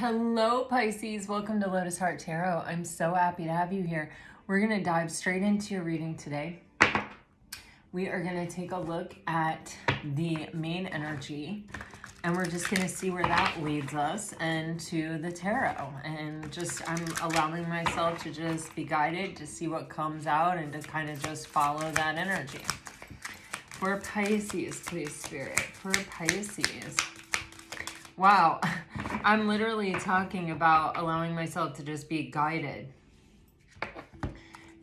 Hello, Pisces. Welcome to Lotus Heart Tarot. I'm so happy to have you here. We're going to dive straight into your reading today. We are going to take a look at the main energy, and we're just going to see where that leads us into the tarot. And I'm allowing myself to just be guided to see what comes out and to kind of just follow that energy. For Pisces, please, Spirit. For Pisces. Wow, I'm literally talking about allowing myself to just be guided.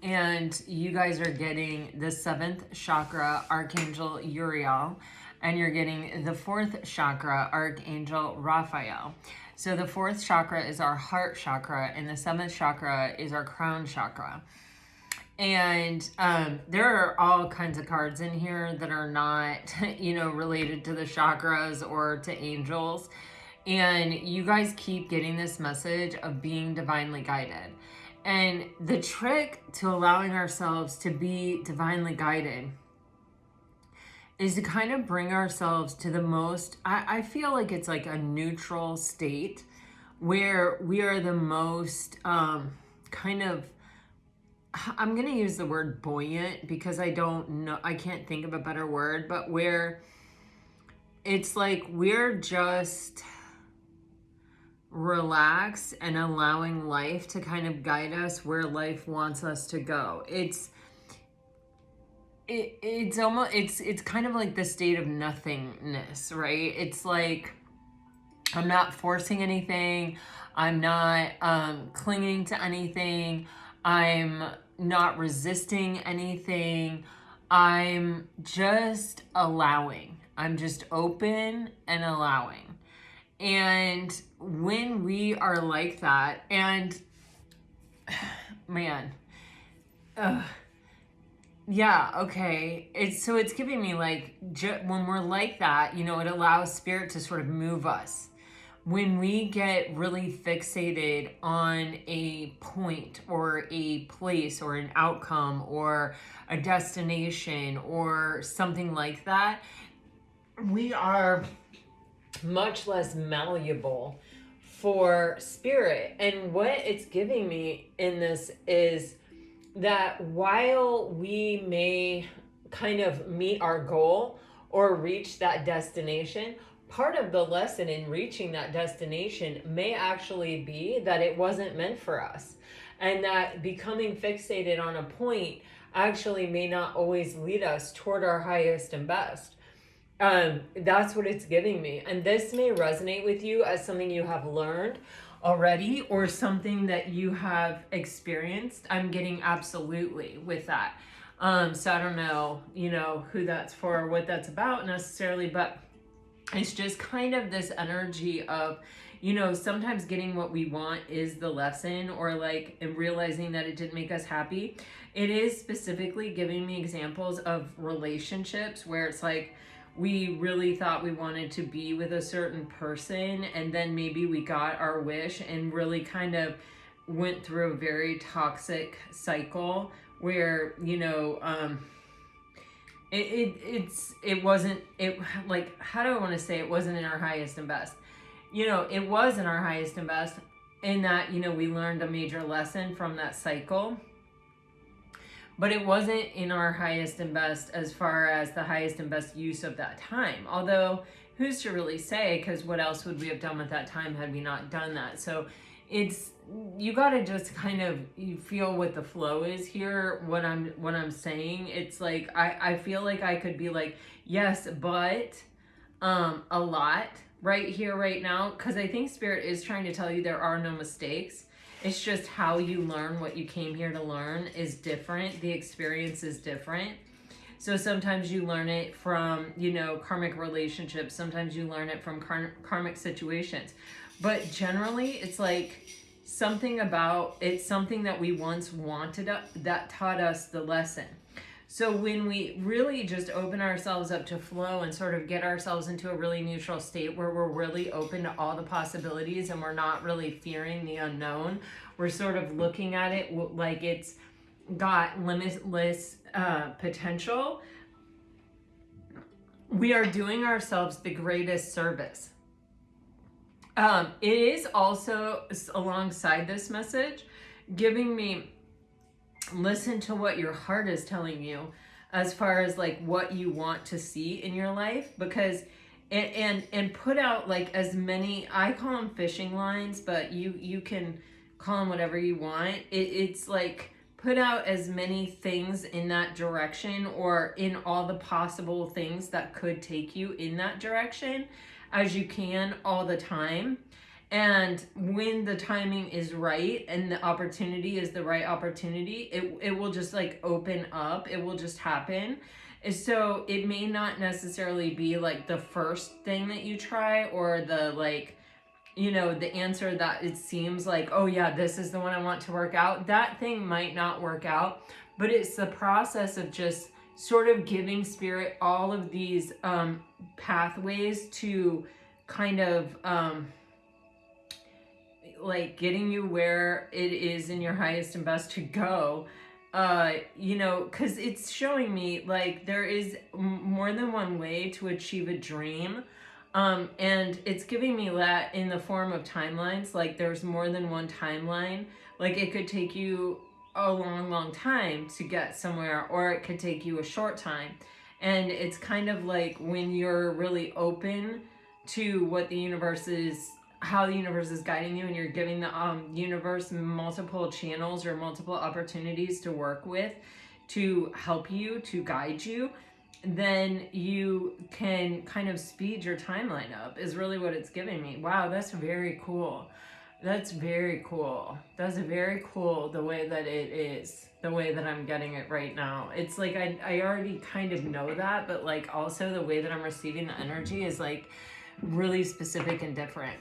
And you guys are getting the 7th chakra, Archangel Uriel, and you're getting the 4th chakra, Archangel Raphael. So the 4th chakra is our heart chakra, and the 7th chakra is our crown chakra. And there are all kinds of cards in here that are not, related to the chakras or to angels. And you guys keep getting this message of being divinely guided. And the trick to allowing ourselves to be divinely guided is to kind of bring ourselves to the most, I feel like it's like a neutral state where we are the most I'm going to use the word buoyant because I can't think of a better word, but where it's like we're just relaxed and allowing life to kind of guide us where life wants us to go. It's kind of like the state of nothingness, right? It's like I'm not forcing anything. I'm not clinging to anything. I'm not resisting anything. I'm just allowing. I'm just open and allowing. And when we are like that, and man, yeah, okay. It's giving me like, when we're like that, it allows spirit to sort of move us. When we get really fixated on a point or a place or an outcome or a destination or something like that, we are much less malleable for spirit. And what it's giving me in this is that while we may kind of meet our goal or reach that destination, part of the lesson in reaching that destination may actually be that it wasn't meant for us, and that becoming fixated on a point actually may not always lead us toward our highest and best. That's what it's giving me. And this may resonate with you as something you have learned already or something that you have experienced. I'm getting absolutely with that. So I don't know, who that's for or what that's about necessarily, but it's just kind of this energy of, sometimes getting what we want is the lesson, or like realizing that it didn't make us happy. It is specifically giving me examples of relationships where it's like we really thought we wanted to be with a certain person, and then maybe we got our wish and really kind of went through a very toxic cycle where, it wasn't how do I want to say, it wasn't in our highest and best. It was in our highest and best in that, we learned a major lesson from that cycle, but it wasn't in our highest and best as far as the highest and best use of that time. Although, who's to really say, because what else would we have done with that time had we not done that? So you got to just kind of feel what the flow is here. What I'm saying, it's like I feel like I could be like, yes, but a lot right here right now, because I think spirit is trying to tell you there are no mistakes. It's just how you learn what you came here to learn is different. The experience is different. So sometimes you learn it from, karmic relationships. Sometimes you learn it from karmic situations. But generally, it's like something that we once wanted that taught us the lesson. So when we really just open ourselves up to flow and sort of get ourselves into a really neutral state where we're really open to all the possibilities and we're not really fearing the unknown, we're sort of looking at it like it's got limitless potential, we are doing ourselves the greatest service. It is also alongside this message giving me, listen to what your heart is telling you as far as like what you want to see in your life, because and put out like as many, I call them fishing lines, but you can call them whatever you want. It's like put out as many things in that direction, or in all the possible things that could take you in that direction as you can all the time. And when the timing is right and the opportunity is the right opportunity, it will just like open up. It will just happen. So it may not necessarily be like the first thing that you try, or the like, you know, the answer that it seems like, oh yeah, this is the one I want to work out. That thing might not work out, but it's the process of just sort of giving spirit all of these pathways to kind of like getting you where it is in your highest and best to go. You know, because it's showing me like there is more than one way to achieve a dream. And it's giving me that in the form of timelines. Like there's more than one timeline. Like it could take you a long time to get somewhere, or it could take you a short time. And it's kind of like when you're really open to what the universe is, how the universe is guiding you, and you're giving the universe multiple channels or multiple opportunities to work with, to help you, to guide you, then you can kind of speed your timeline up, is really what it's giving me. Wow, that's very cool. That's very cool. That's very cool the way that it is, the way that I'm getting it right now. It's like I already kind of know that, but like also the way that I'm receiving the energy is like really specific and different.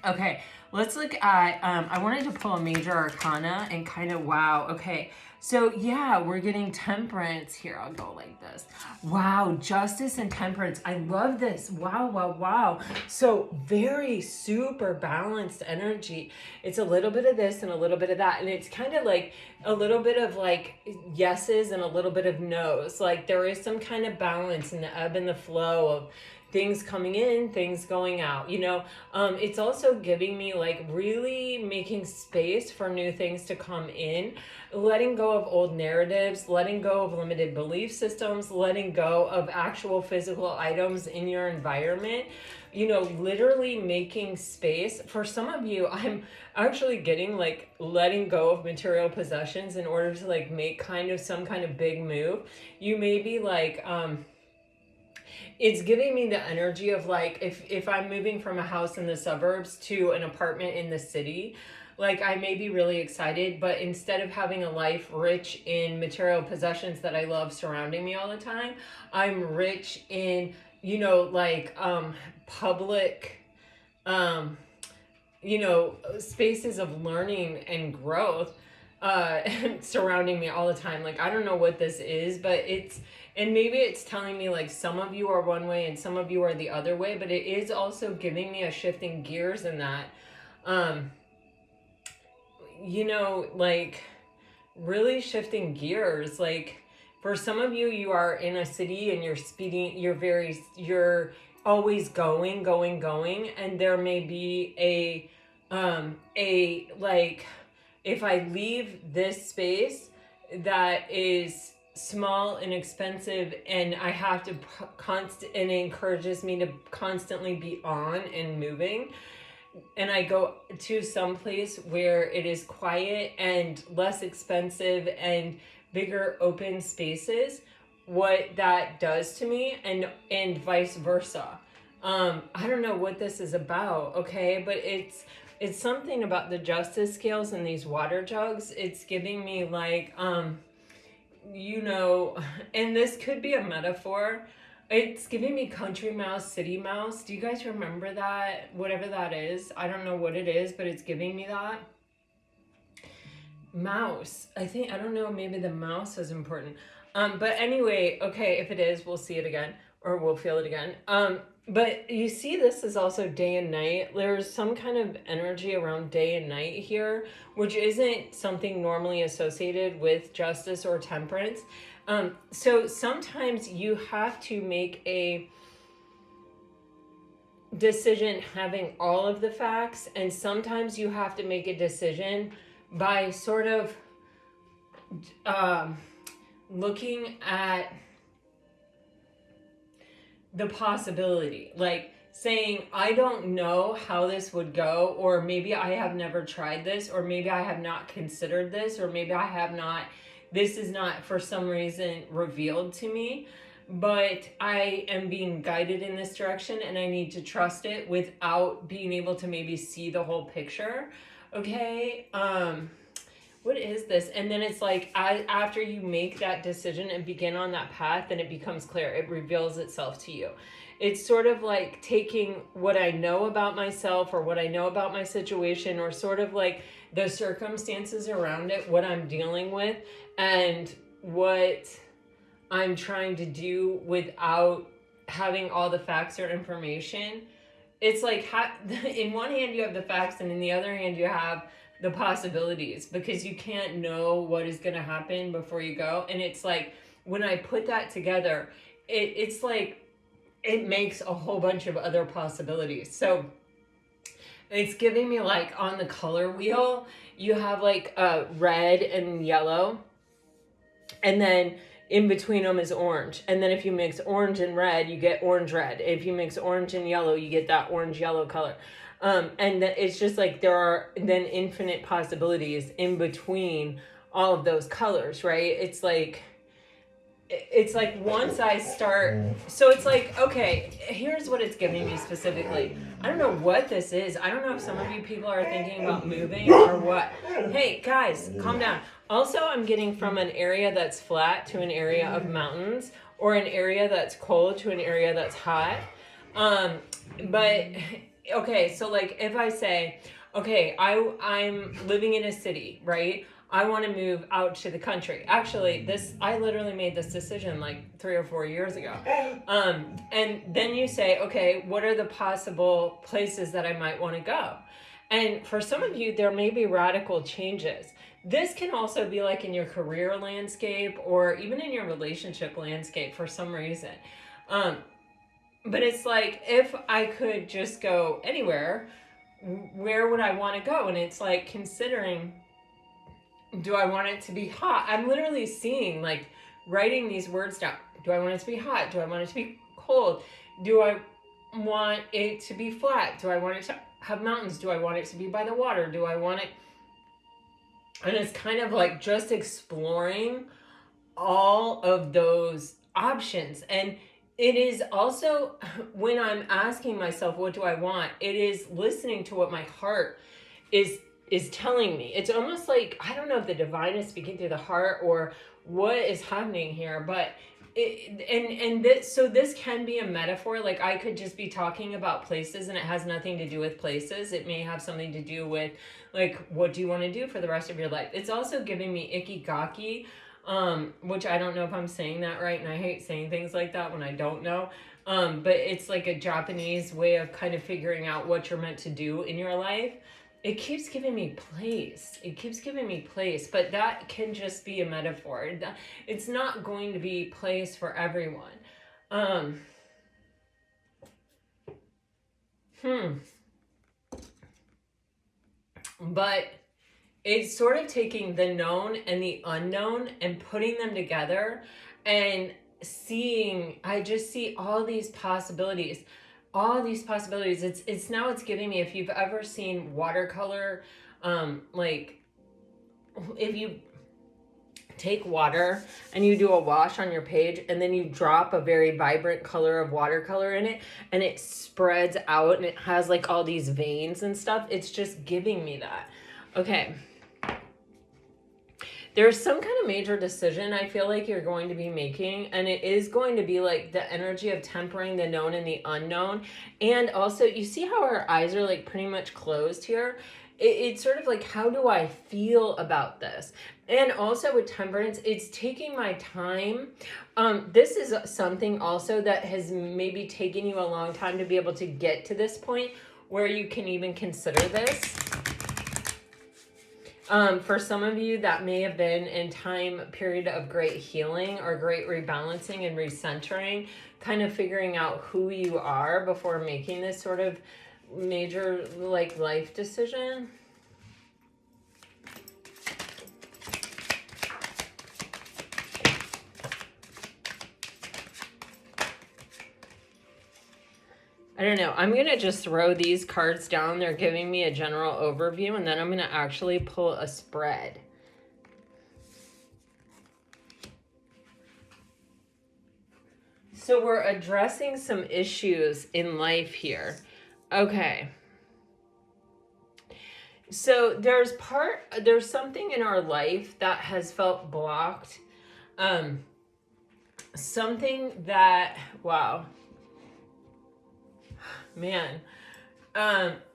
Okay, let's look at, I wanted to pull a major arcana and kind of, wow, okay. So yeah, we're getting temperance here. I'll go like this. Wow, justice and temperance. I love this. Wow. So very super balanced energy. It's a little bit of this and a little bit of that. And it's kind of like a little bit of like yeses and a little bit of no's. Like there is some kind of balance in the ebb and the flow of things coming in, things going out, you know. It's also giving me like really making space for new things to come in, letting go of old narratives, letting go of limited belief systems, letting go of actual physical items in your environment, you know, literally making space. For some of you, I'm actually getting like letting go of material possessions in order to like make kind of some kind of big move. You may be like, it's giving me the energy of like, if I'm moving from a house in the suburbs to an apartment in the city, like I may be really excited, but instead of having a life rich in material possessions that I love surrounding me all the time, I'm rich in, you know, like public, you know, spaces of learning and growth surrounding me all the time. Like, I don't know what this is, but it's, and maybe it's telling me like some of you are one way and some of you are the other way, but it is also giving me a shifting gears in that, you know, like really shifting gears. Like for some of you, you are in a city and you're speeding, you're always going. And there may be a like, if I leave this space that is small and expensive and I have to and it encourages me to constantly be on and moving, and I go to some place where it is quiet and less expensive and bigger open spaces, what that does to me, and vice versa. I don't know what this is about, okay, but it's something about the justice scales and these water jugs. It's giving me like, you know, and this could be a metaphor. It's giving me country mouse, city mouse. Do you guys remember that? Whatever that is. I don't know what it is, but it's giving me that. Mouse. I don't know, maybe the mouse is important. But anyway, okay, if it is, we'll see it again, or we'll feel it again. But you see, this is also day and night. There's some kind of energy around day and night here, which isn't something normally associated with justice or temperance. So sometimes you have to make decision having all of the facts, and sometimes you have to make a decision by sort of looking at the possibility, like saying, I don't know how this would go, or maybe I have never tried this, or maybe I have not considered this, or maybe I have not, this is not for some reason revealed to me, but I am being guided in this direction and I need to trust it without being able to maybe see the whole picture. Okay. What is this? And then it's like, after you make that decision and begin on that path, then it becomes clear. It reveals itself to you. It's sort of like taking what I know about myself or what I know about my situation, or sort of like the circumstances around it, what I'm dealing with, and what I'm trying to do without having all the facts or information. It's like, in one hand you have the facts, and in the other hand you have the possibilities, because you can't know what is going to happen before you go. And it's like, when I put that together, it's like, it makes a whole bunch of other possibilities. So it's giving me, like, on the color wheel, you have like red and yellow, and then in between them is orange. And then if you mix orange and red, you get orange red. If you mix orange and yellow, you get that orange yellow color. And it's just like, there are then infinite possibilities in between all of those colors, right? It's like once I start, so it's like, okay, here's what it's giving me specifically. I don't know what this is. I don't know if some of you people are thinking about moving or what. Hey, guys, calm down. Also, I'm getting from an area that's flat to an area of mountains, or an area that's cold to an area that's hot. But, okay, so like if I say, okay, I'm living in a city, right? I want to move out to the country. Actually, I literally made this decision like 3 or 4 years ago. And then you say, okay, what are the possible places that I might want to go? And for some of you, there may be radical changes. This can also be like in your career landscape, or even in your relationship landscape for some reason. But it's like, if I could just go anywhere, where would I want to go? And it's like, considering, do I want it to be hot? I'm literally seeing, like, writing these words down. Do I want it to be hot? Do I want it to be cold? Do I want it to be flat? Do I want it to have mountains? Do I want it to be by the water? Do I want it? And it's kind of like just exploring all of those options. And it is also, when I'm asking myself, what do I want? It is listening to what my heart is telling me. It's almost like, I don't know if the divine is speaking through the heart or what is happening here, but this can be a metaphor. Like, I could just be talking about places and it has nothing to do with places. It may have something to do with, like, what do you want to do for the rest of your life? It's also giving me ikigaki, which I don't know if I'm saying that right, and I hate saying things like that when I don't know. But it's like a Japanese way of kind of figuring out what you're meant to do in your life. It keeps giving me place. It keeps giving me place, but that can just be a metaphor. It's not going to be place for everyone. But it's sort of taking the known and the unknown and putting them together and seeing, I just see all these possibilities. It's giving me, if you've ever seen watercolor, like if you take water and you do a wash on your page and then you drop a very vibrant color of watercolor in it and it spreads out and it has like all these veins and stuff, it's just giving me that. Okay. There's some kind of major decision I feel like you're going to be making, and it is going to be like the energy of tempering the known and the unknown. And also, you see how our eyes are like pretty much closed here? It's sort of like, how do I feel about this? And also with temperance, it's taking my time. This is something also that has maybe taken you a long time to be able to get to this point where you can even consider this. For some of you, that may have been in time period of great healing or great rebalancing and recentering, kind of figuring out who you are before making this sort of major like life decision. I don't know. I'm going to just throw these cards down. They're giving me a general overview, and then I'm going to actually pull a spread. So we're addressing some issues in life here. Okay. So there's something in our life that has felt blocked. Something that, wow. Man,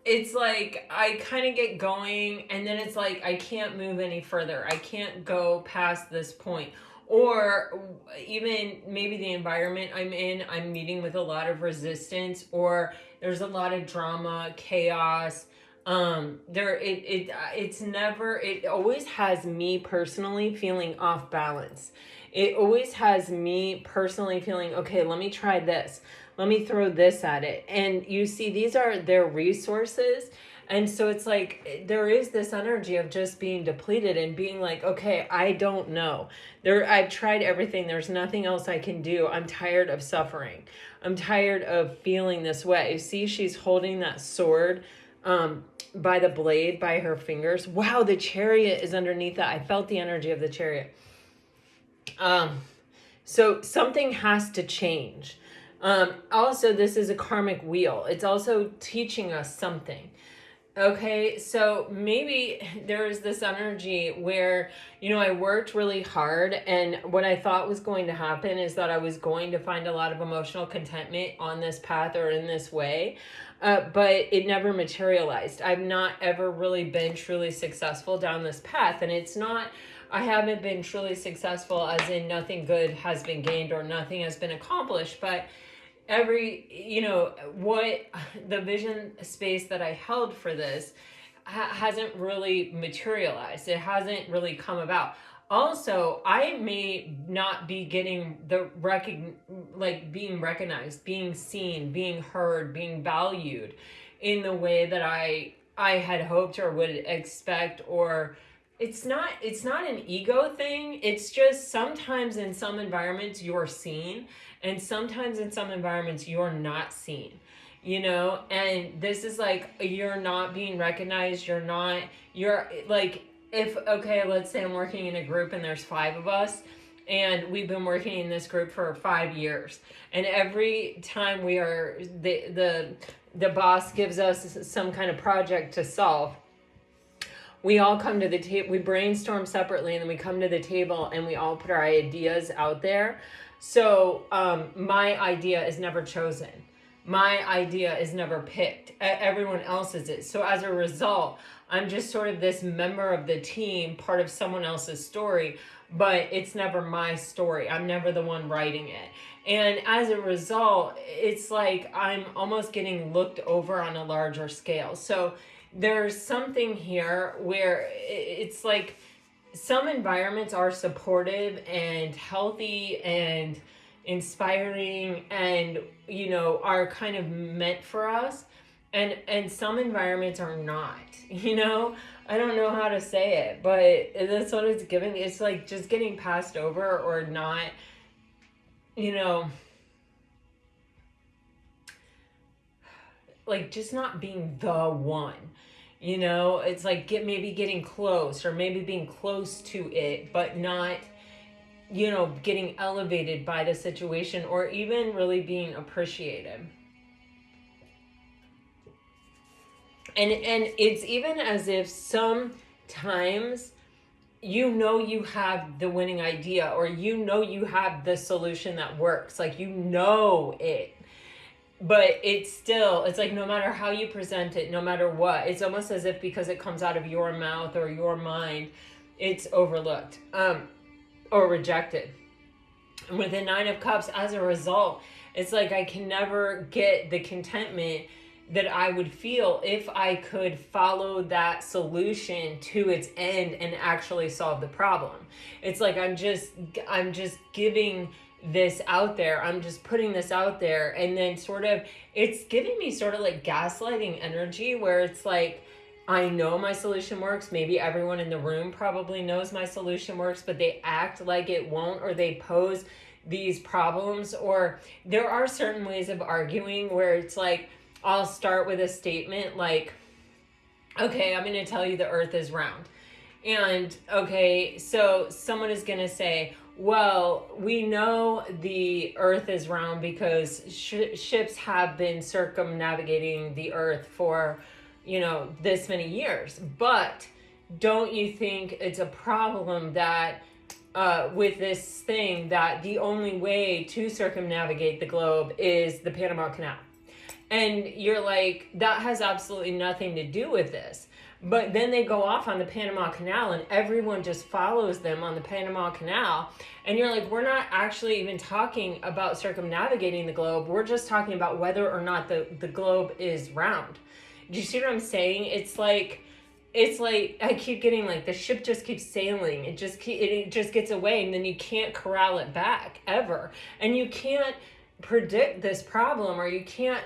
it's like I kind of get going and then it's like I can't move any further. I can't go past this point. Or even maybe the environment I'm in, I'm meeting with a lot of resistance, or there's a lot of drama, chaos. It always has me personally feeling off balance. It always has me personally feeling, okay, let me try this. Let me throw this at it. And you see, these are their resources. And so it's like, there is this energy of just being depleted and being like, okay, I don't know. I've tried everything. There's nothing else I can do. I'm tired of suffering. I'm tired of feeling this way. See, she's holding that sword by the blade, by her fingers. Wow, the Chariot is underneath that. I felt the energy of the Chariot. So something has to change. Also, this is a karmic wheel. It's also teaching us something. Okay, so maybe there's this energy where, I worked really hard, and what I thought was going to happen is that I was going to find a lot of emotional contentment on this path or in this way, but it never materialized. I've not ever really been truly successful down this path, and I haven't been truly successful as in nothing good has been gained or nothing has been accomplished, but what the vision space that I held for this hasn't really materialized. It hasn't really come about. Also, I may not be getting being recognized, being seen, being heard, being valued in the way that I had hoped or would expect, or it's not an ego thing. It's just sometimes in some environments you're seen, and sometimes in some environments you're not seen, and this is like, you're not being recognized. Let's say I'm working in a group and there's 5 of us, and we've been working in this group for 5 years. And every time the boss gives us some kind of project to solve, we all come to the table, we brainstorm separately, and then we come to the table and we all put our ideas out there. So my idea is never chosen. My idea is never picked. Everyone else's is. So as a result, I'm just sort of this member of the team, part of someone else's story, but it's never my story. I'm never the one writing it. And as a result, it's like I'm almost getting looked over on a larger scale. So there's something here where it's like some environments are supportive and healthy and inspiring and, are kind of meant for us. And some environments are not, I don't know how to say it, but that's what it's giving. It's like just getting passed over or not, like just not being the one. It's like maybe getting close or maybe being close to it, but not, getting elevated by the situation or even really being appreciated. And it's even as if sometimes you have the winning idea, or you have the solution that works, like it. But it's like no matter how you present it, no matter what, it's almost as if because it comes out of your mouth or your mind, it's overlooked or rejected. And with the 9 of Cups, as a result, it's like I can never get the contentment that I would feel if I could follow that solution to its end and actually solve the problem. It's like I'm just giving this out there. I'm just putting this out there. And then sort of, it's giving me sort of like gaslighting energy where it's like, I know my solution works. Maybe everyone in the room probably knows my solution works, but they act like it won't, or they pose these problems. Or there are certain ways of arguing where it's like, I'll start with a statement like, okay, I'm going to tell you the earth is round. And okay, so someone is going to say, well, we know the earth is round because ships have been circumnavigating the earth for, this many years. But don't you think it's a problem that with this thing that the only way to circumnavigate the globe is the Panama Canal? And you're like, that has absolutely nothing to do with this. But then they go off on the Panama Canal and everyone just follows them on the Panama Canal. And you're like, we're not actually even talking about circumnavigating the globe. We're just talking about whether or not the globe is round. Do you see what I'm saying? It's like I keep getting like the ship just keeps sailing. It just gets away, and then you can't corral it back ever. And you can't predict this problem, or you can't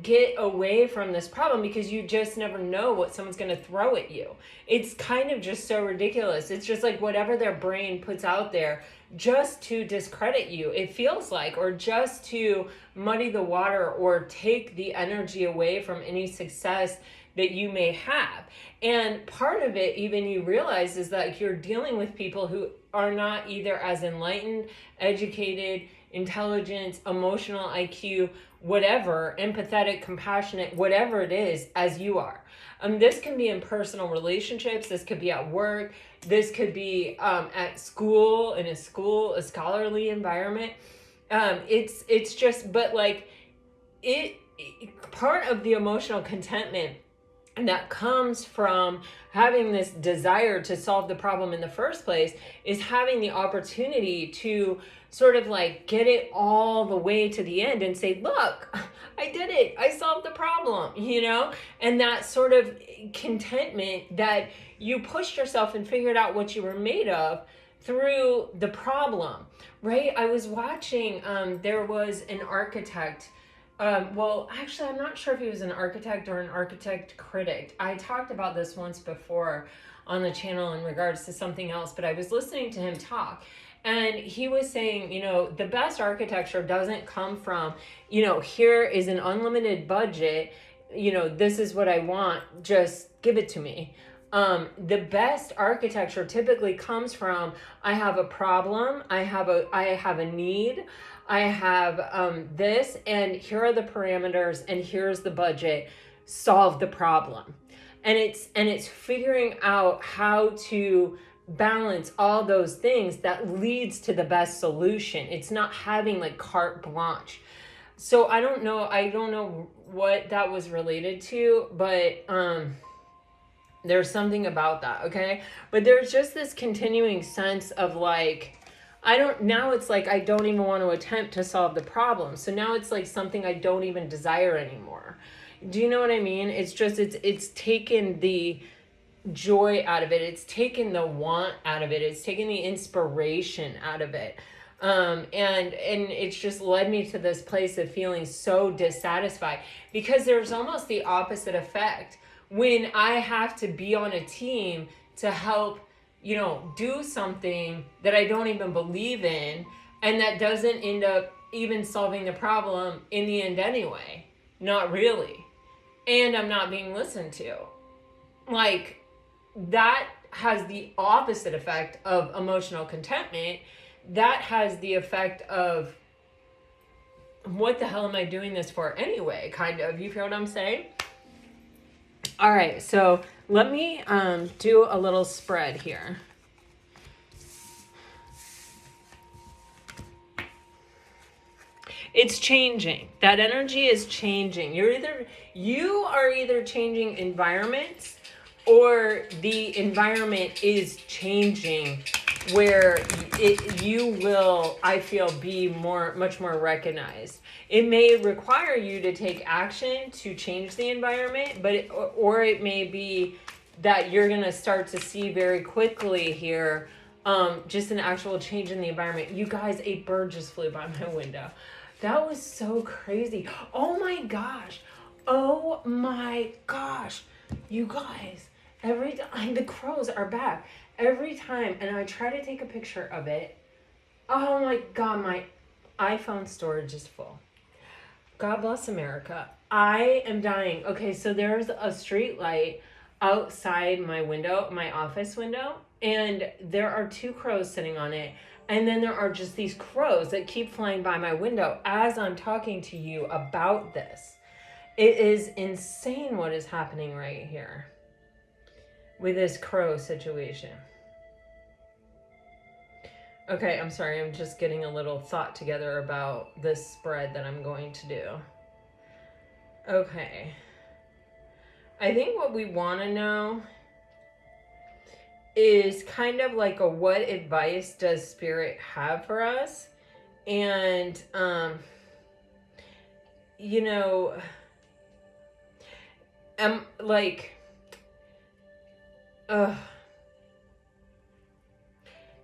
get away from this problem because you just never know what someone's going to throw at you. It's kind of just so ridiculous. It's just like whatever their brain puts out there just to discredit you, it feels like, or just to muddy the water or take the energy away from any success that you may have. And part of it, even you realize, is that you're dealing with people who are not either as enlightened, educated, intelligent, emotional IQ, whatever, empathetic, compassionate, whatever it is, as you are. This can be in personal relationships. This could be at work. This could be at school, in a scholarly environment. It's just, but like part of the emotional contentment that comes from having this desire to solve the problem in the first place is having the opportunity to sort of like get it all the way to the end and say, look, I did it. I solved the problem, and that sort of contentment that you pushed yourself and figured out what you were made of through the problem, right? I was watching, there was an architect. Actually, I'm not sure if he was an architect or an architect critic. I talked about this once before on the channel in regards to something else, but I was listening to him talk. And he was saying, the best architecture doesn't come from, here is an unlimited budget, this is what I want, just give it to me. The best architecture typically comes from, I have a problem, I have a need, I have this, and here are the parameters, and here's the budget, solve the problem. And it's figuring out how to balance all those things that leads to the best solution. It's not having like carte blanche. So I don't know what that was related to, but there's something about that, okay? But there's just this continuing sense of like, now it's like I don't even want to attempt to solve the problem. So now it's like something I don't even desire anymore. Do you know what I mean? It's just, it's taken the joy out of it. It's taken the want out of it. It's taken the inspiration out of it. And it's just led me to this place of feeling so dissatisfied, because there's almost the opposite effect when I have to be on a team to help, do something that I don't even believe in, and that doesn't end up even solving the problem in the end anyway. Not really. And I'm not being listened to. Like, that has the opposite effect of emotional contentment. That has the effect of, what the hell am I doing this for anyway, kind of. You feel what I'm saying? All right, so let me do a little spread here. It's changing. That energy is changing. You are either changing environments, or the environment is changing, where you will, I feel, be much more recognized. It may require you to take action to change the environment, or it may be that you're going to start to see very quickly here. Just an actual change in the environment. You guys, a bird just flew by my window. That was so crazy. Oh my gosh. Oh my gosh. You guys, every time the crows are back. Every time, and I try to take a picture of it. Oh my God, my iPhone storage is full. God bless America. I am dying. Okay, so there's a street light outside my window, my office window, and there are 2 crows sitting on it. And then there are just these crows that keep flying by my window as I'm talking to you about this. It is insane what is happening right here with this crow situation. Okay, I'm sorry. I'm just getting a little thought together about this spread that I'm going to do. Okay. I think what we want to know is kind of like a what advice does Spirit have for us? And, you know, like,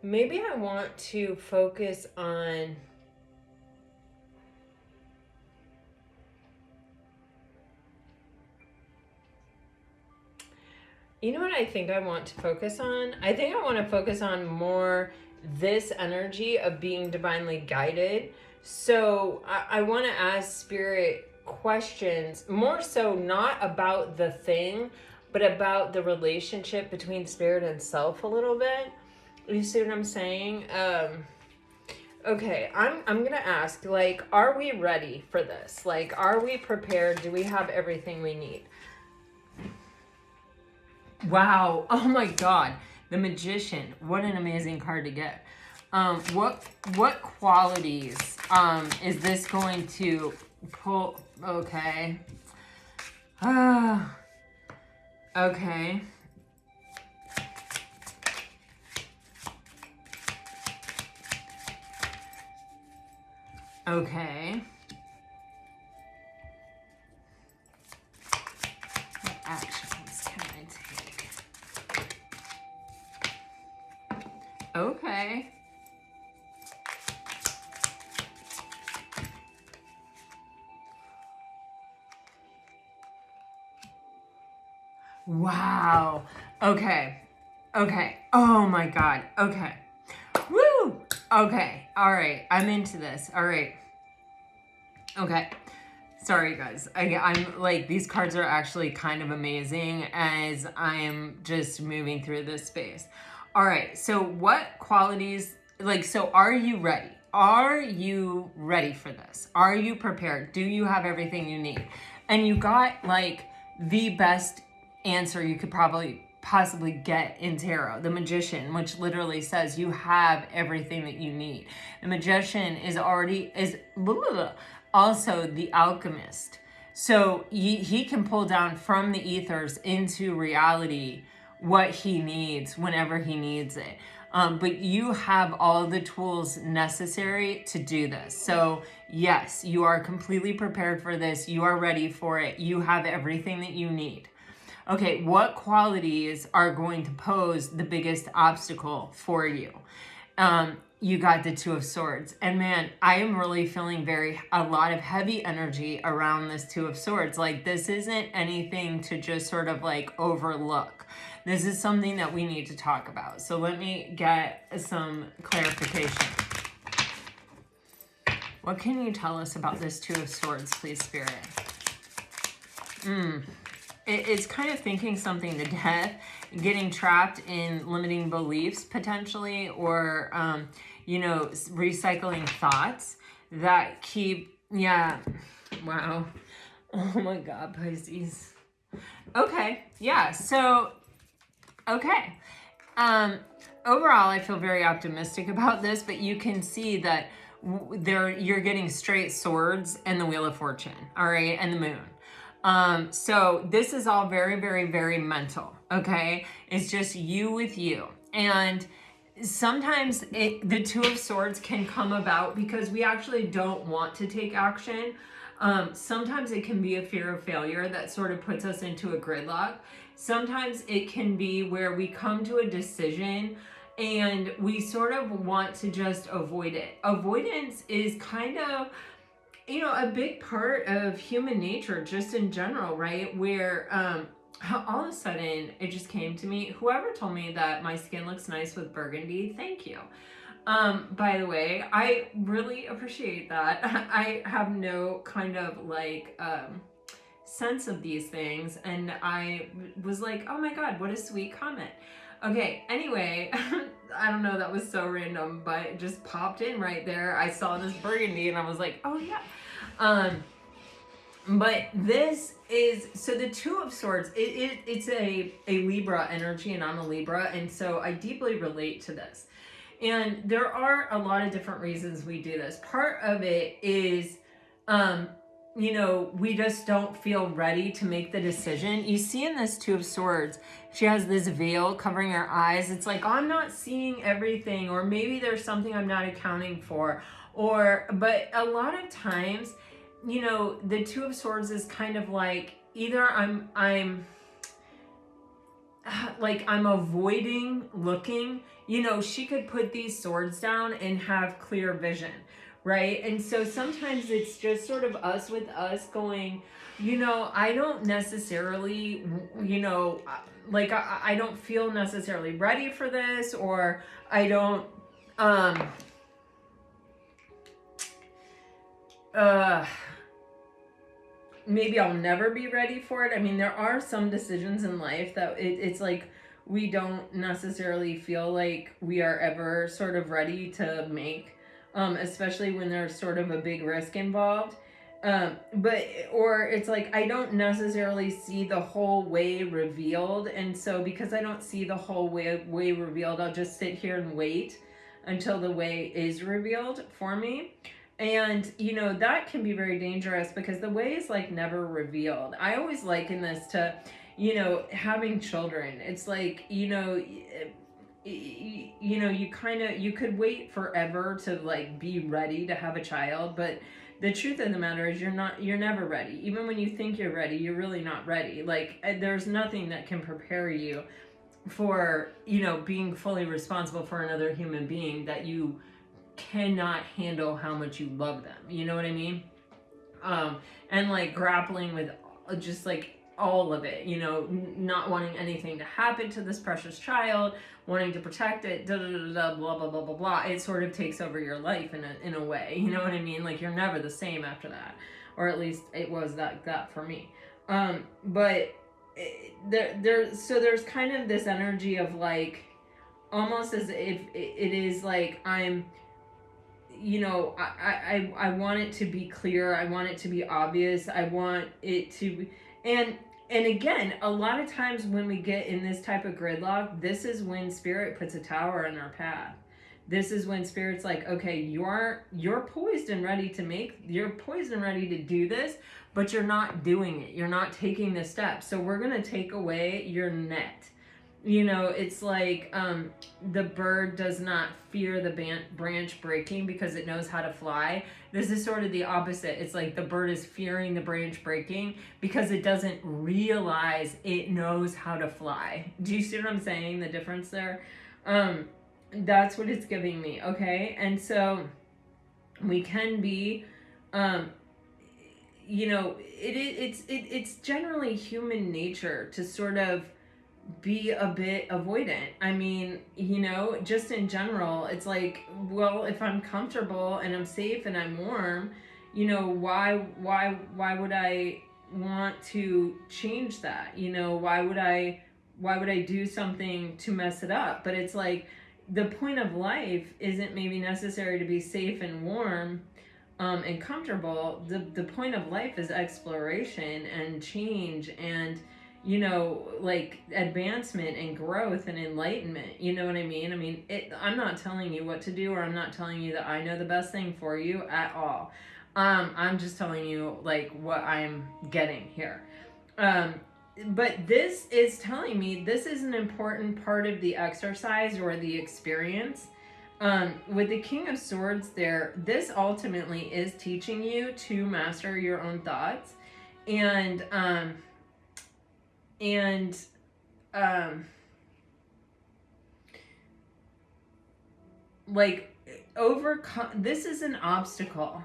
maybe I want to focus on you know what I think I want to focus on? I think I want to focus on more this energy of being divinely guided. So I want to ask Spirit questions, more so not about the thing, but about the relationship between Spirit and self a little bit. You see what I'm saying? Okay, I'm going to ask, like, are we ready for this? Like, are we prepared? Do we have everything we need? Wow. Oh my God. The Magician. What an amazing card to get. What qualities is this going to pull? Okay. Okay. Okay. What actions can I take? Okay. Wow. Okay. Okay. Oh my God. Okay. Woo! Okay. All right. I'm into this. All right. Okay. Sorry, guys. I'm like, these cards are actually kind of amazing as I am just moving through this space. All right. So what qualities, like, so are you ready? Are you ready for this? Are you prepared? Do you have everything you need? And you got like the best answer you could possibly get in tarot, the Magician, which literally says you have everything that you need. The Magician is also the Alchemist. So he can pull down from the ethers into reality what he needs whenever he needs it. But you have all the tools necessary to do this. So yes, you are completely prepared for this. You are ready for it. You have everything that you need. Okay, what qualities are going to pose the biggest obstacle for you? You got the Two of Swords. And man, I am really feeling a lot of heavy energy around this Two of Swords. Like, this isn't anything to just sort of like overlook. This is something that we need to talk about. So let me get some clarification. What can you tell us about this Two of Swords, please, Spirit? It's kind of thinking something to death, getting trapped in limiting beliefs potentially, or, recycling thoughts that keep, wow. Oh my God, Pisces. Okay, yeah, so, okay. Overall, I feel very optimistic about this, but you can see that you're getting straight swords and the Wheel of Fortune, all right, and the moon. So this is all very, very, very mental, okay? It's just you with you. And sometimes the Two of Swords can come about because we actually don't want to take action. Sometimes it can be a fear of failure that sort of puts us into a gridlock. Sometimes it can be where we come to a decision and we sort of want to just avoid it. Avoidance is kind of, a big part of human nature just in general, right? Where all of a sudden it just came to me, whoever told me that my skin looks nice with burgundy, thank you. By the way, I really appreciate that. I have no kind of like sense of these things, and I was like, oh my god, what a sweet comment. Okay, anyway, I don't know, that was so random, but it just popped in right there. I saw this burgundy and I was like, oh yeah. But this is, so the Two of Swords, it's a Libra energy, and I'm a Libra, and so I deeply relate to this. And there are a lot of different reasons we do this. Part of it is, we just don't feel ready to make the decision. You see in this Two of Swords, she has this veil covering her eyes. It's like, I'm not seeing everything, or maybe there's something I'm not accounting for. But a lot of times, the Two of Swords is kind of like, either I'm avoiding looking. She could put these swords down and have clear vision, right? And so sometimes it's just sort of us with us going, I don't necessarily, I don't feel necessarily ready for this, or I don't, maybe I'll never be ready for it. I mean, there are some decisions in life that it's like we don't necessarily feel like we are ever sort of ready to make, especially when there's sort of a big risk involved. Or it's like, I don't necessarily see the whole way revealed. And so because I don't see the whole way revealed, I'll just sit here and wait until the way is revealed for me. And, that can be very dangerous because the way is like never revealed. I always liken this to, having children. It's like, you could wait forever to like be ready to have a child, but the truth of the matter is you're never ready. Even when you think you're ready, you're really not ready. Like, there's nothing that can prepare you for, being fully responsible for another human being that you cannot handle how much you love them. You know what I mean? And like grappling with just like all of it, not wanting anything to happen to this precious child, wanting to protect it, blah, blah, blah, blah, blah. It sort of takes over your life in a way, you know what I mean? Like, you're never the same after that, or at least it was that for me. But there's kind of this energy of like, almost as if it is like, I'm, I want it to be clear. I want it to be obvious. I want it to be, and again, a lot of times when we get in this type of gridlock, this is when Spirit puts a tower in our path. This is when Spirit's like, okay, you're poised and ready to do this, but you're not doing it. You're not taking the steps. So we're going to take away your net. It's like the bird does not fear the branch breaking because it knows how to fly. This is sort of the opposite. It's like the bird is fearing the branch breaking because it doesn't realize it knows how to fly. Do you see what I'm saying? The difference there? That's what it's giving me, okay? And so we can be, it's generally human nature to sort of be a bit avoidant. I mean, just in general, it's like, well, if I'm comfortable and I'm safe and I'm warm, why would I want to change that? Why would I do something to mess it up? But it's like, the point of life isn't maybe necessary to be safe and warm and comfortable. The point of life is exploration and change and like advancement and growth and enlightenment. You know what I mean? I mean, I'm not telling you what to do, or I'm not telling you that I know the best thing for you at all. I'm just telling you like what I'm getting here. but this is telling me this is an important part of the exercise or the experience. With the King of Swords there, this ultimately is teaching you to master your own thoughts and like overcome. This is an obstacle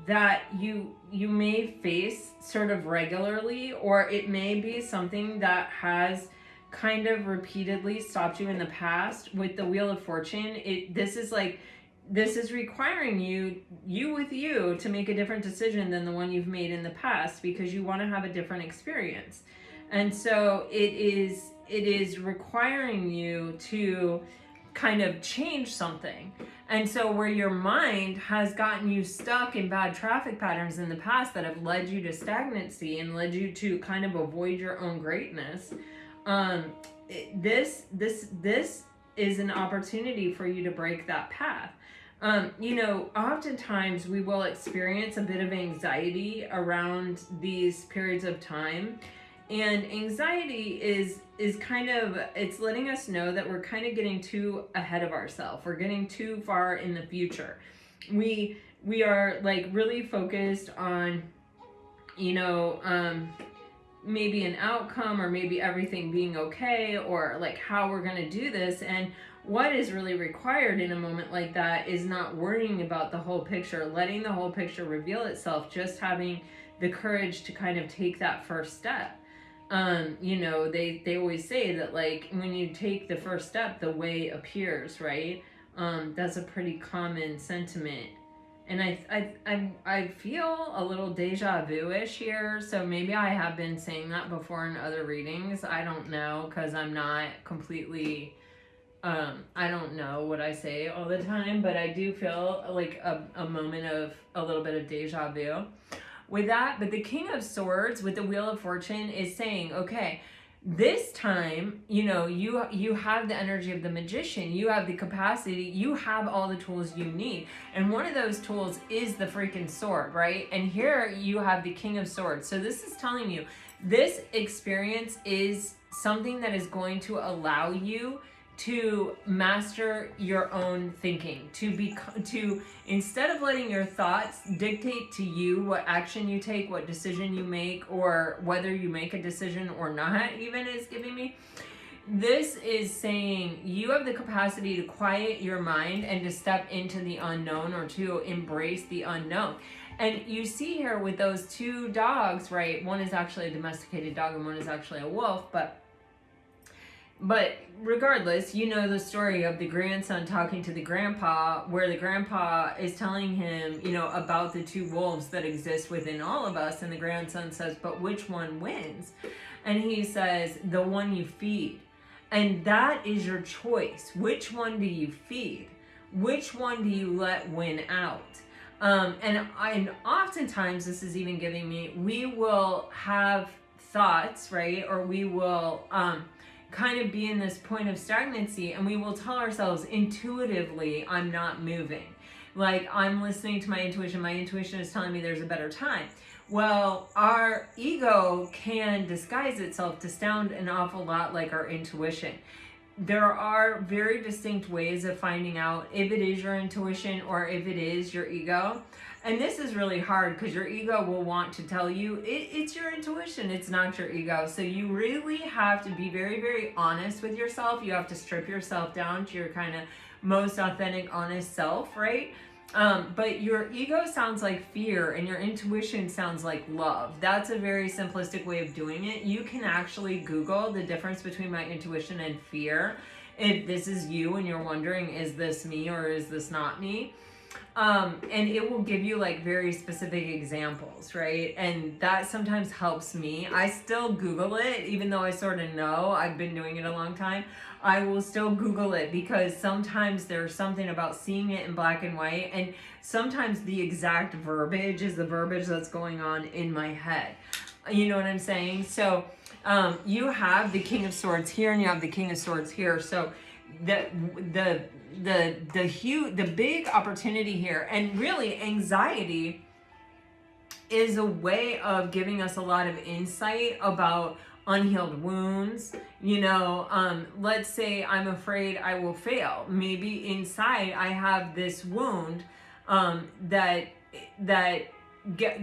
that you may face sort of regularly, or it may be something that has kind of repeatedly stopped you in the past. With the Wheel of Fortune, this is requiring you to make a different decision than the one you've made in the past, because you want to have a different experience. And so it is requiring you to kind of change something. And so where your mind has gotten you stuck in bad traffic patterns in the past that have led you to stagnancy and led you to kind of avoid your own greatness, this is an opportunity for you to break that path. Oftentimes we will experience a bit of anxiety around these periods of time. And anxiety is kind of, it's letting us know that we're kind of getting too ahead of ourselves. We're getting too far in the future. We are like really focused on, maybe an outcome, or maybe everything being okay, or like how we're going to do this. And what is really required in a moment like that is not worrying about the whole picture, letting the whole picture reveal itself, just having the courage to kind of take that first step. They always say that, like, when you take the first step, the way appears, right? That's a pretty common sentiment. And I feel a little deja vu-ish here, so maybe I have been saying that before in other readings. I don't know, because I'm not completely, I don't know what I say all the time, but I do feel like a moment of a little bit of deja vu with that. But the King of Swords with the Wheel of Fortune is saying, okay, this time, you have the energy of the magician, you have the capacity, you have all the tools you need. And one of those tools is the freaking sword, right? And here you have the King of Swords. So this is telling you this experience is something that is going to allow you to master your own thinking, to instead of letting your thoughts dictate to you what action you take, what decision you make, or whether you make a decision or not, even is giving me. This is saying you have the capacity to quiet your mind and to step into the unknown, or to embrace the unknown. And you see here with those two dogs, right? One is actually a domesticated dog and one is actually a wolf, but regardless, you know the story of the grandson talking to the grandpa, where the grandpa is telling him, about the two wolves that exist within all of us. And the grandson says, but which one wins? And he says, the one you feed. And that is your choice. Which one do you feed? Which one do you let win out? And oftentimes, this is even giving me, we will have thoughts, right? Or we will kind of be in this point of stagnancy, and we will tell ourselves intuitively, I'm not moving. Like, I'm listening to my intuition is telling me there's a better time. Well, our ego can disguise itself to sound an awful lot like our intuition. There are very distinct ways of finding out if it is your intuition or if it is your ego. And this is really hard, because your ego will want to tell you it's your intuition, it's not your ego. So you really have to be very, very honest with yourself. You have to strip yourself down to your kind of most authentic, honest self, right? But your ego sounds like fear and your intuition sounds like love. That's a very simplistic way of doing it. You can actually Google the difference between my intuition and fear. If this is you and you're wondering, is this me or is this not me? And it will give you like very specific examples, right? And that sometimes helps me. I still Google it, even though I sort of know I've been doing it a long time. I will still Google it, because sometimes there's something about seeing it in black and white, and sometimes the exact verbiage is the verbiage that's going on in my head. You know what I'm saying? So you have the King of Swords here and you have the King of Swords here. So the big opportunity here, and really anxiety is a way of giving us a lot of insight about unhealed wounds. You know, let's say I'm afraid I will fail. Maybe inside I have this wound that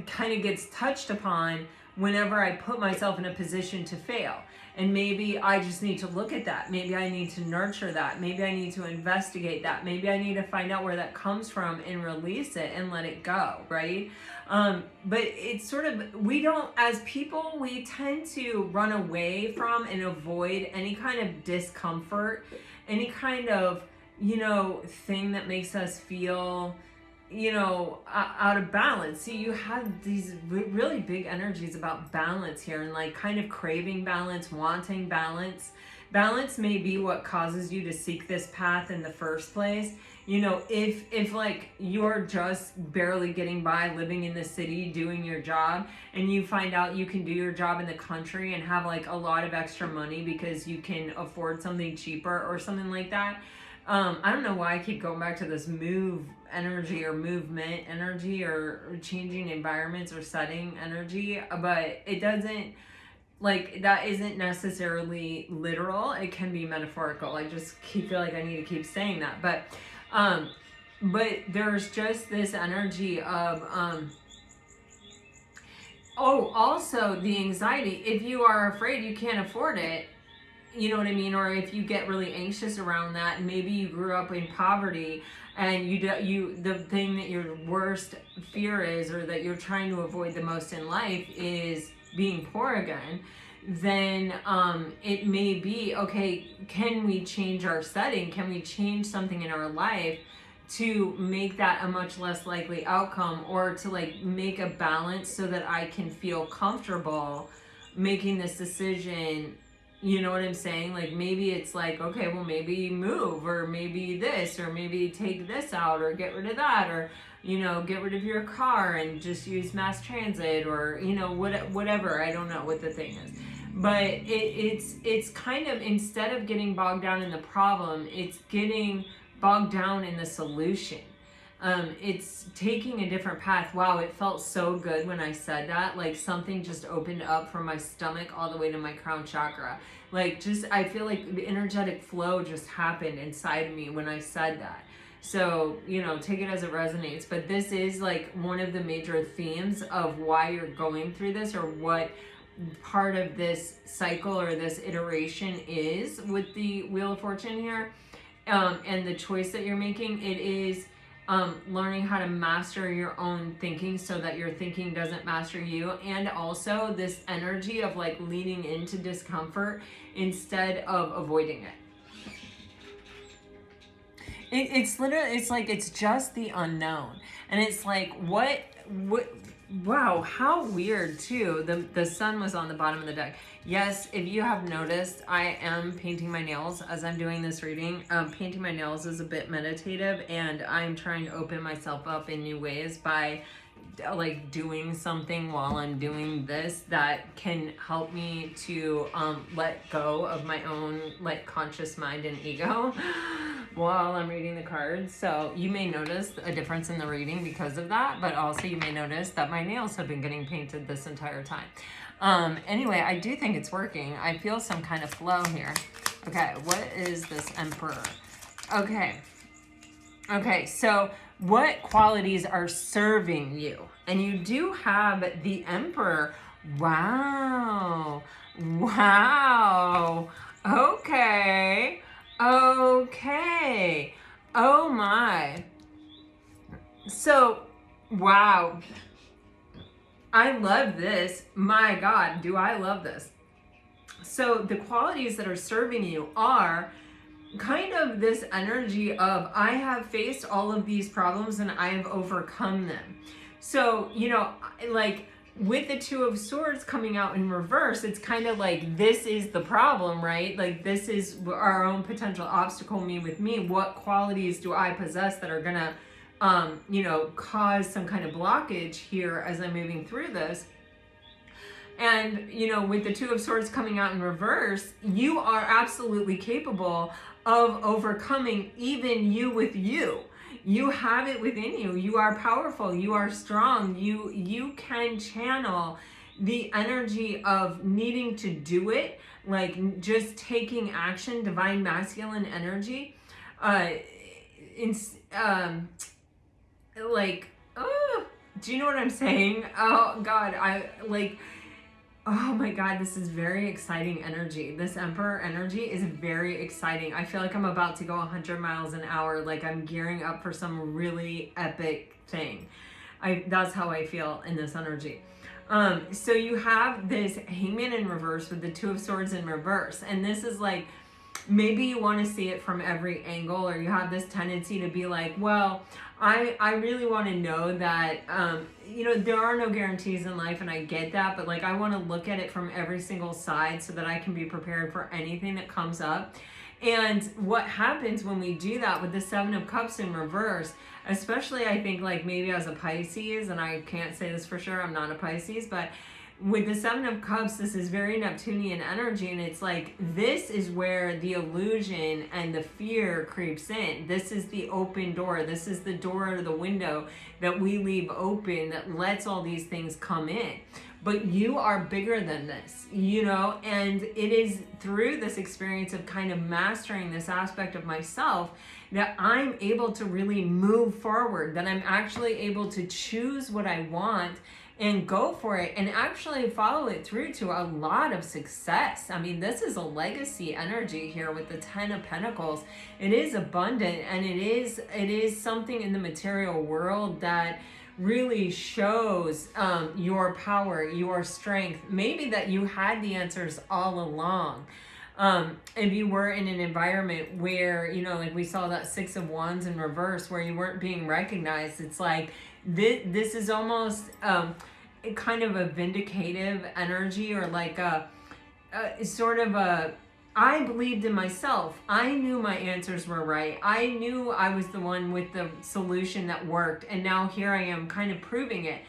kind of gets touched upon whenever I put myself in a position to fail. And maybe I just need to look at that. Maybe I need to nurture that. Maybe I need to investigate that. Maybe I need to find out where that comes from and release it and let it go, right? But it's sort of, we don't, as people, we tend to run away from and avoid any kind of discomfort, any kind of, you know, thing that makes us feel, you know, out of balance. See, you have these really big energies about balance here, and like kind of craving balance, wanting balance. Balance may be what causes you to seek this path in the first place. You know, if like you're just barely getting by living in the city doing your job, and you find out you can do your job in the country and have like a lot of extra money because you can afford something cheaper or something like that. I don't know why I keep going back to this move energy or movement energy or changing environments or setting energy, but it doesn't, like, that isn't necessarily literal. It can be metaphorical. I just feel like I need to keep saying that. But there's just this energy of, oh, also the anxiety. If you are afraid you can't afford it, you know what I mean? Or if you get really anxious around that, and maybe you grew up in poverty, and the thing that your worst fear is, or that you're trying to avoid the most in life, is being poor again, then it may be, okay, can we change our setting? Can we change something in our life to make that a much less likely outcome, or to like make a balance so that I can feel comfortable making this decision? You know what I'm saying? Like, maybe it's like, okay, well, maybe move, or maybe this, or maybe take this out, or get rid of that, or, you know, get rid of your car and just use mass transit, or, you know, whatever. I don't know what the thing is. But it's kind of, instead of getting bogged down in the problem, it's getting bogged down in the solution. It's taking a different path. Wow, it felt so good when I said that. Like, something just opened up from my stomach all the way to my crown chakra. Like, just, I feel like the energetic flow just happened inside me when I said that. So, you know, take it as it resonates. But this is like one of the major themes of why you're going through this, or what part of this cycle or this iteration is with the Wheel of Fortune here. And the choice that you're making, it is learning how to master your own thinking so that your thinking doesn't master you. And also this energy of like leaning into discomfort instead of avoiding it. It's literally, it's like, it's just the unknown. And it's like, what, wow, how weird too. The sun was on the bottom of the deck. Yes, if you have noticed, I am painting my nails as I'm doing this reading. Painting my nails is a bit meditative, and I'm trying to open myself up in new ways by like doing something while I'm doing this that can help me to let go of my own like conscious mind and ego while I'm reading the cards. So you may notice a difference in the reading because of that, but also you may notice that my nails have been getting painted this entire time. Anyway, I do think it's working. I feel some kind of flow here. Okay, what is this Emperor? Okay, so what qualities are serving you? And you do have the Emperor. Wow. Okay. Oh my. So, wow. I love this. My God, do I love this. So the qualities that are serving you are kind of this energy of, I have faced all of these problems and I have overcome them. So, you know, like with the Two of Swords coming out in reverse, it's kind of like, this is the problem, right? Like, this is our own potential obstacle, me with me. What qualities do I possess that are gonna you know, cause some kind of blockage here as I'm moving through this? And, you know, with the Two of Swords coming out in reverse, you are absolutely capable of overcoming even you with you. You have it within you. You are powerful. You are strong. You can channel the energy of needing to do it, like just taking action, divine masculine energy, in, um, like, oh, do you know what I'm saying? Oh God, oh my God, this is very exciting energy. This Emperor energy is very exciting. I feel like I'm about to go 100 miles an hour, like I'm gearing up for some really epic thing. That's how I feel in this energy. So you have this Hangman in reverse with the Two of Swords in reverse, and this is like, maybe you want to see it from every angle, or you have this tendency to be like, well, I really want to know that, there are no guarantees in life, and I get that, but like, I want to look at it from every single side so that I can be prepared for anything that comes up. And what happens when we do that with the Seven of Cups in reverse, especially I think like maybe as a Pisces, and I can't say this for sure, I'm not a Pisces, but with the Seven of Cups, this is very Neptunian energy, and it's like, this is where the illusion and the fear creeps in. This is the open door. This is the door or the window that we leave open that lets all these things come in. But you are bigger than this, and it is through this experience of kind of mastering this aspect of myself that I'm able to really move forward, that I'm actually able to choose what I want and go for it and actually follow it through to a lot of success. I mean, this is a legacy energy here with the Ten of Pentacles. It is abundant, and it is something in the material world that really shows your power, your strength, maybe that you had the answers all along. If you were in an environment where, like we saw that Six of Wands in reverse, where you weren't being recognized, it's like, this is almost kind of a vindicative energy, or like a sort of a, I believed in myself. I knew my answers were right. I knew I was the one with the solution that worked. And now here I am kind of proving it.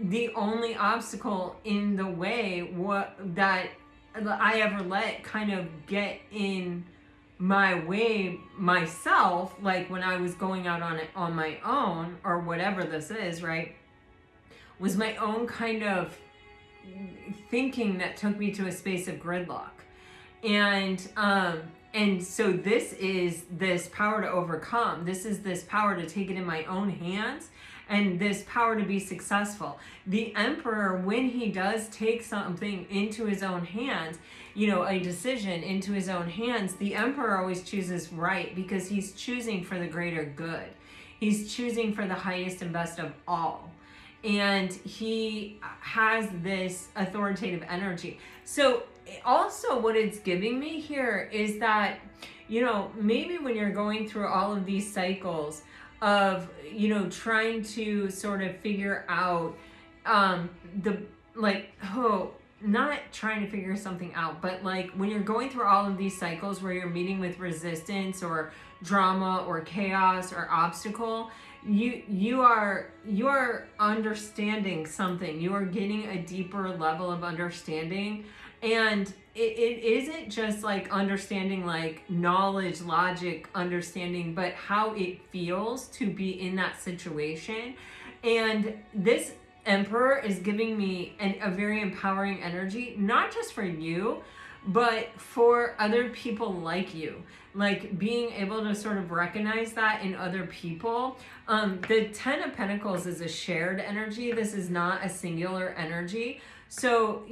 The only obstacle in the way that I ever let kind of get in my way myself, like when I was going out on it on my own, or whatever this is, right, was my own kind of thinking that took me to a space of gridlock. And so this is this power to overcome. This is this power to take it in my own hands, and this power to be successful. The Emperor, when he does take something into his own hands, a decision into his own hands, the Emperor always chooses right, because he's choosing for the greater good. He's choosing for the highest and best of all. And he has this authoritative energy. So also what it's giving me here is that, maybe when you're going through all of these cycles of, trying to sort of figure out not trying to figure something out, but like when you're going through all of these cycles where you're meeting with resistance or drama or chaos or obstacle, you are understanding something. You are getting a deeper level of understanding, and it isn't just like understanding, like knowledge, logic, understanding, but how it feels to be in that situation. And this Emperor is giving me a very empowering energy, not just for you, but for other people like you, like being able to sort of recognize that in other people. The Ten of Pentacles is a shared energy. This is not a singular energy. So,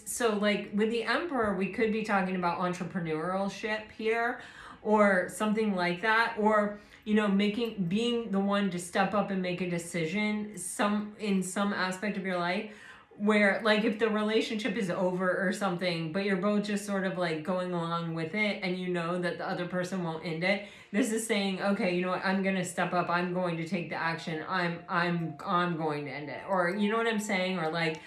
so like with the Emperor, we could be talking about entrepreneurship here, or something like that, or being the one to step up and make a decision in some aspect of your life, where like if the relationship is over or something, but you're both just sort of like going along with it, and that the other person won't end it. This is saying, okay, I'm going to step up. I'm going to take the action. I'm going to end it. Or you know what I'm saying? Or like,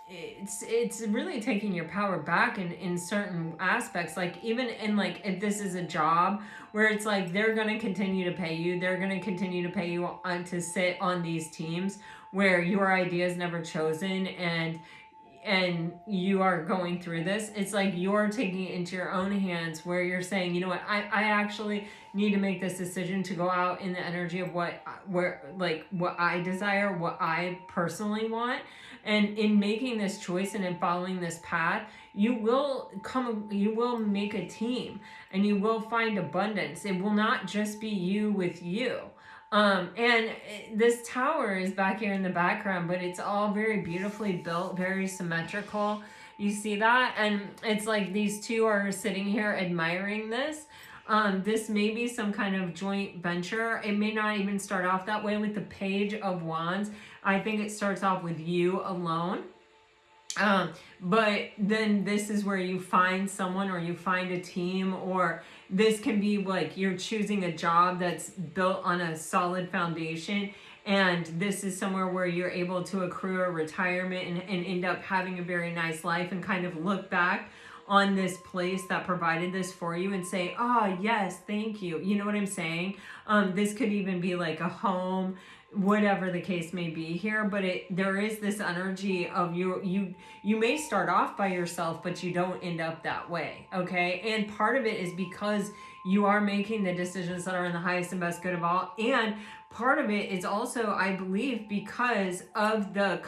it's really taking your power back in certain aspects. Like even in like, if this is a job where it's like, they're going to continue to pay you. They're going to continue to pay you to sit on these teams where your idea is never chosen, and and you are going through this, it's like you're taking it into your own hands, where you're saying, you know what, I actually need to make this decision to go out in the energy of what I desire, what I personally want. And in making this choice and in following this path, you will make a team, and you will find abundance. It will not just be you with you. And this tower is back here in the background, but it's all very beautifully built, very symmetrical. You see that? And it's like these two are sitting here admiring this. This may be some kind of joint venture. It may not even start off that way with the Page of Wands. I think it starts off with you alone. But then this is where you find someone, or you find a team, or this can be like you're choosing a job that's built on a solid foundation, and this is somewhere where you're able to accrue a retirement and end up having a very nice life, and kind of look back on this place that provided this for you and say, oh yes, thank you. You know what I'm saying? This could even be like a home, whatever the case may be here, but there is this energy of you may start off by yourself, but you don't end up that way. Okay. And part of it is because you are making the decisions that are in the highest and best good of all. And part of it is also, I believe, because of the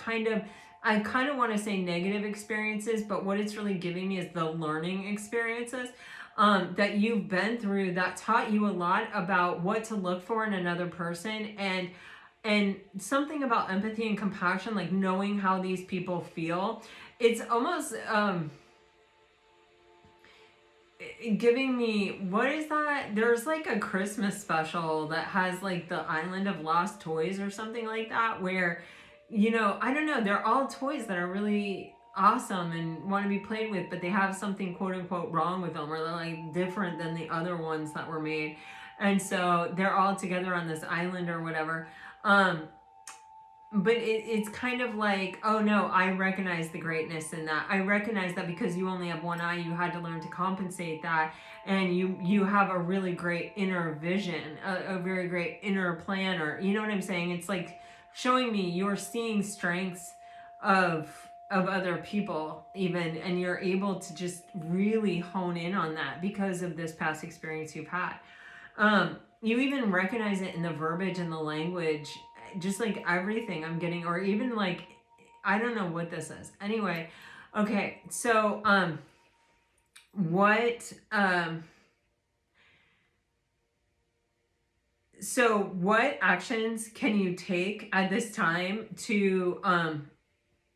I kind of want to say negative experiences, but what it's really giving me is the learning experiences that you've been through, that taught you a lot about what to look for in another person, and something about empathy and compassion, like knowing how these people feel. It's almost giving me, what is that? There's like a Christmas special that has like the Island of Lost Toys or something like that, where, you know, I don't know, they're all toys that are really awesome and want to be played with, but they have something quote unquote wrong with them, or they're like different than the other ones that were made. And so they're all together on this island or whatever. But it's kind of like, oh no, I recognize the greatness in that. I recognize that because you only have one eye, you had to learn to compensate that. And you have a really great inner vision, a very great inner plan, or you know what I'm saying? It's like showing me you're seeing strengths of other people even, and you're able to just really hone in on that because of this past experience you've had. You even recognize it in the verbiage and the language, just like everything I'm getting, or even like, I don't know what this is. Anyway, okay, so what actions can you take at this time to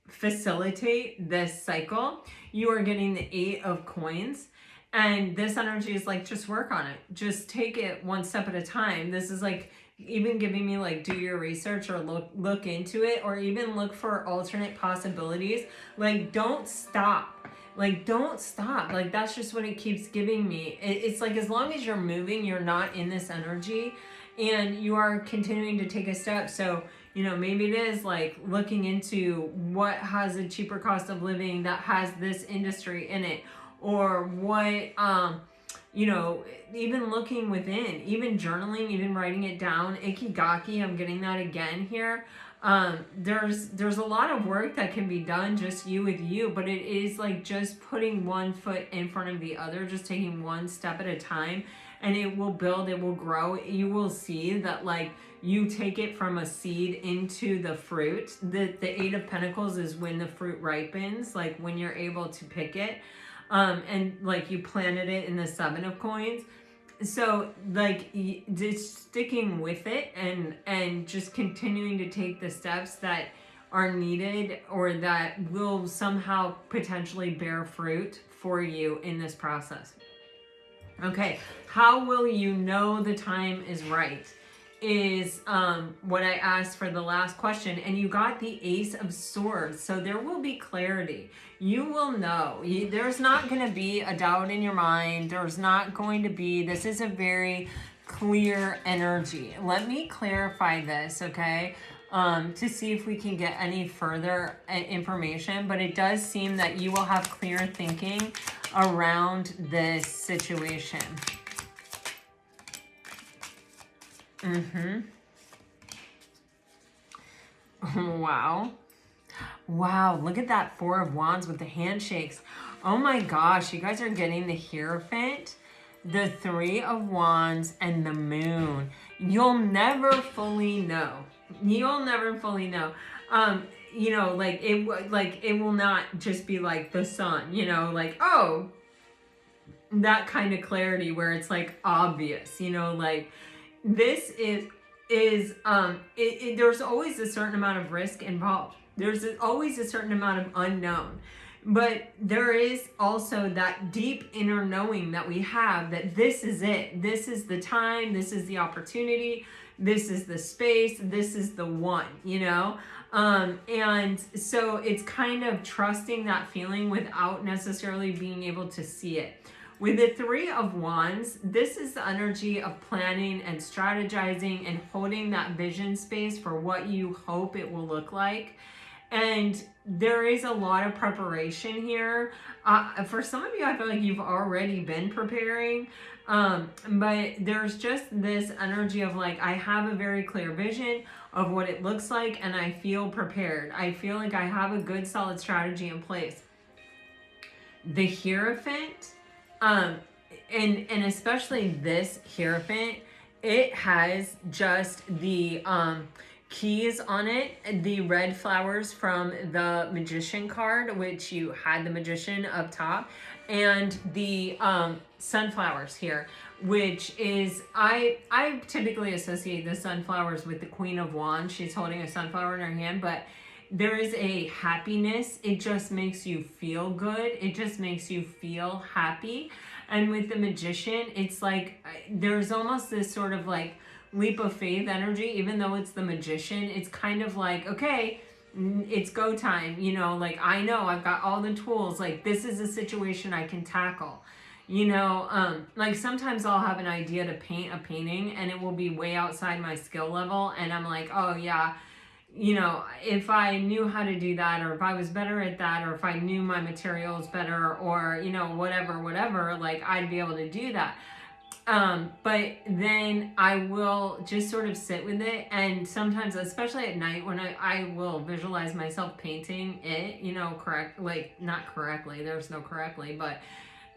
facilitate this cycle? You are getting the 8 of Coins. And this energy is like, just work on it. Just take it one step at a time. This is like even giving me like, do your research, or look into it, or even look for alternate possibilities. Like, don't stop. Like, don't stop. Like, that's just what it keeps giving me. It's like, as long as you're moving, you're not in this energy, and you are continuing to take a step. So, you know, maybe it is like looking into what has a cheaper cost of living that has this industry in it, or what, you know, even looking within, even journaling, even writing it down. Ikigaki, I'm getting that again here. There's a lot of work that can be done just you with you, but it is like just putting one foot in front of the other, just taking one step at a time, and it will build, it will grow. You will see that like you take it from a seed into the fruit. The 8 of Pentacles is when the fruit ripens, like when you're able to pick it. And like you planted it in the 7 of Coins. So like just sticking with it, and just continuing to take the steps that are needed, or that will somehow potentially bear fruit for you in this process. Okay, how will you know the time is right? Is what I asked for the last question, and you got the Ace of Swords. So there will be clarity. You will know. There's not going to be a doubt in your mind. There's not going to be, this is a very clear energy. Let me clarify this, okay? To see if we can get any further information, but it does seem that you will have clear thinking around this situation. Wow. Wow, look at that Four of Wands with the handshakes. Oh my gosh, you guys are getting the Hierophant, the Three of Wands, and the Moon. You'll never fully know. You'll never fully know. You know, like it will not just be like the sun, you know, like, oh, that kind of clarity where it's like obvious, you know, like this there's always a certain amount of risk involved. There's always a certain amount of unknown. But there is also that deep inner knowing that we have that this is it. This is the time. This is the opportunity. This is the space. This is the one, you know? And so it's kind of trusting that feeling without necessarily being able to see it. With the Three of Wands, this is the energy of planning and strategizing and holding that vision space for what you hope it will look like. And there is a lot of preparation here. For some of you, I feel like you've already been preparing. But there's just this energy of like, I have a very clear vision of what it looks like and I feel prepared. I feel like I have a good solid strategy in place. The Hierophant, and especially this Hierophant, it has just the keys on it, the red flowers from the Magician card, which you had the Magician up top, and the sunflowers here, which is, I typically associate the sunflowers with the Queen of Wands. She's holding a sunflower in her hand, but there is a happiness. It just makes you feel good. It just makes you feel happy. And with the Magician, it's like there's almost this sort of like leap of faith energy. Even though it's the Magician, it's kind of like, okay, it's go time, you know, like I know I've got all the tools, like this is a situation I can tackle, you know. Like sometimes I'll have an idea to paint a painting and it will be way outside my skill level, and I'm like, oh yeah, you know, if I knew how to do that, or if I was better at that, or if I knew my materials better, or, you know, whatever, like I'd be able to do that. But then I will just sort of sit with it. And sometimes, especially at night, when I will visualize myself painting it, you know, not correctly, there's no correctly, but,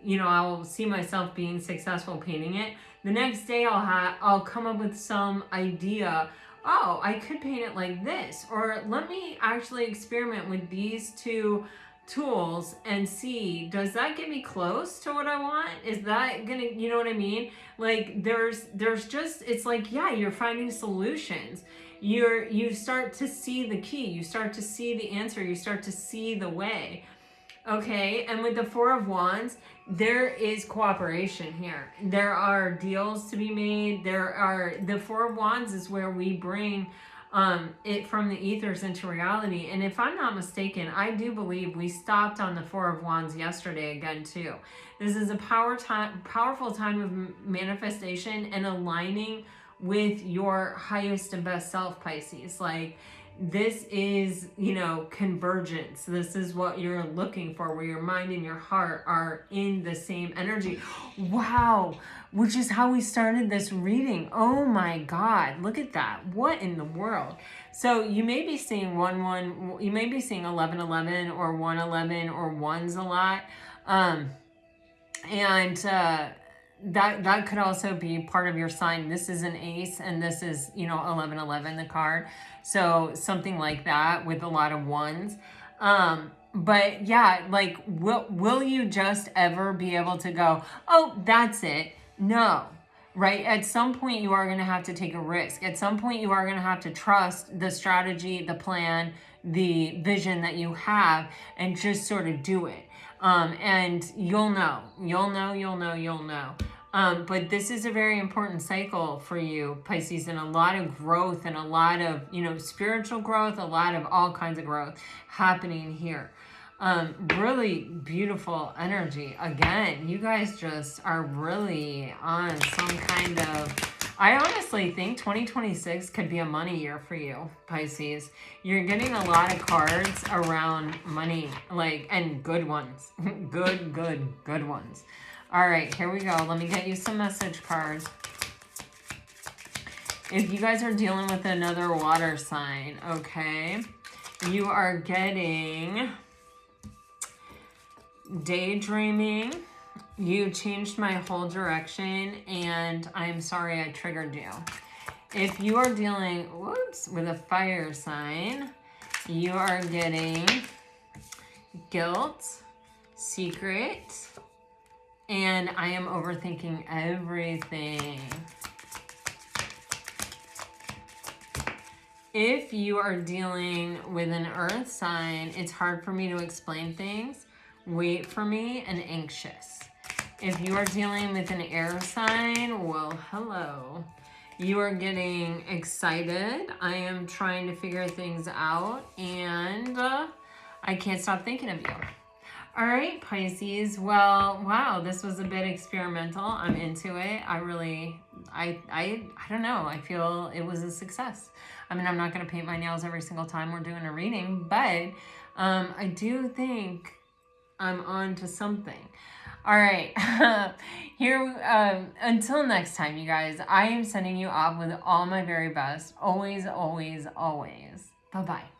you know, I'll see myself being successful painting it. The next day I'll come up with some idea. Oh, I could paint it like this, or let me actually experiment with these two tools and see, does that get me close to what I want? Is that gonna, you know what I mean? Like there's just, it's like, yeah, you're finding solutions. You start to see the key, you start to see the answer, you start to see the way. Okay, and with the Four of Wands, there is cooperation here. There are deals to be made. The Four of Wands is where we bring it from the ethers into reality. And if I'm not mistaken, I do believe we stopped on the Four of Wands yesterday again too. This is a powerful time of manifestation and aligning with your highest and best self, Pisces. Like, this is, you know, convergence. This is what you're looking for, where your mind and your heart are in the same energy. Wow, which is how we started this reading. Oh my God, look at that. What in the world? So you may be seeing 1-1, you may be seeing 11-11 or 1-11 or ones a lot. That could also be part of your sign. This is an ace, and this is, you know, 11-11, the card. So something like that with a lot of ones. But yeah, like, will you just ever be able to go, oh, that's it? No, right? At some point you are going to have to take a risk. At some point you are going to have to trust the strategy, the plan, the vision that you have, and just sort of do it. And you'll know. But this is a very important cycle for you, Pisces, and a lot of growth and a lot of, you know, spiritual growth, a lot of all kinds of growth happening here. Really beautiful energy. Again, you guys just are really on some kind of, I honestly think 2026 could be a money year for you, Pisces. You're getting a lot of cards around money, like, and good ones. good ones. All right, here we go. Let me get you some message cards. If you guys are dealing with another water sign, okay? You are getting daydreaming. You changed my whole direction, and I'm sorry I triggered you. If you are dealing, with a fire sign, you are getting guilt, secret, and I am overthinking everything. If you are dealing with an earth sign, it's hard for me to explain things. Wait for me, and anxious. If you are dealing with an air sign, well, hello. You are getting excited. I am trying to figure things out, and I can't stop thinking of you. All right, Pisces. Well, wow, this was a bit experimental. I'm into it. I don't know. I feel it was a success. I mean, I'm not going to paint my nails every single time we're doing a reading, but I do think I'm on to something. All right. Until next time, you guys, I am sending you off with all my very best. Always, always, always. Bye-bye.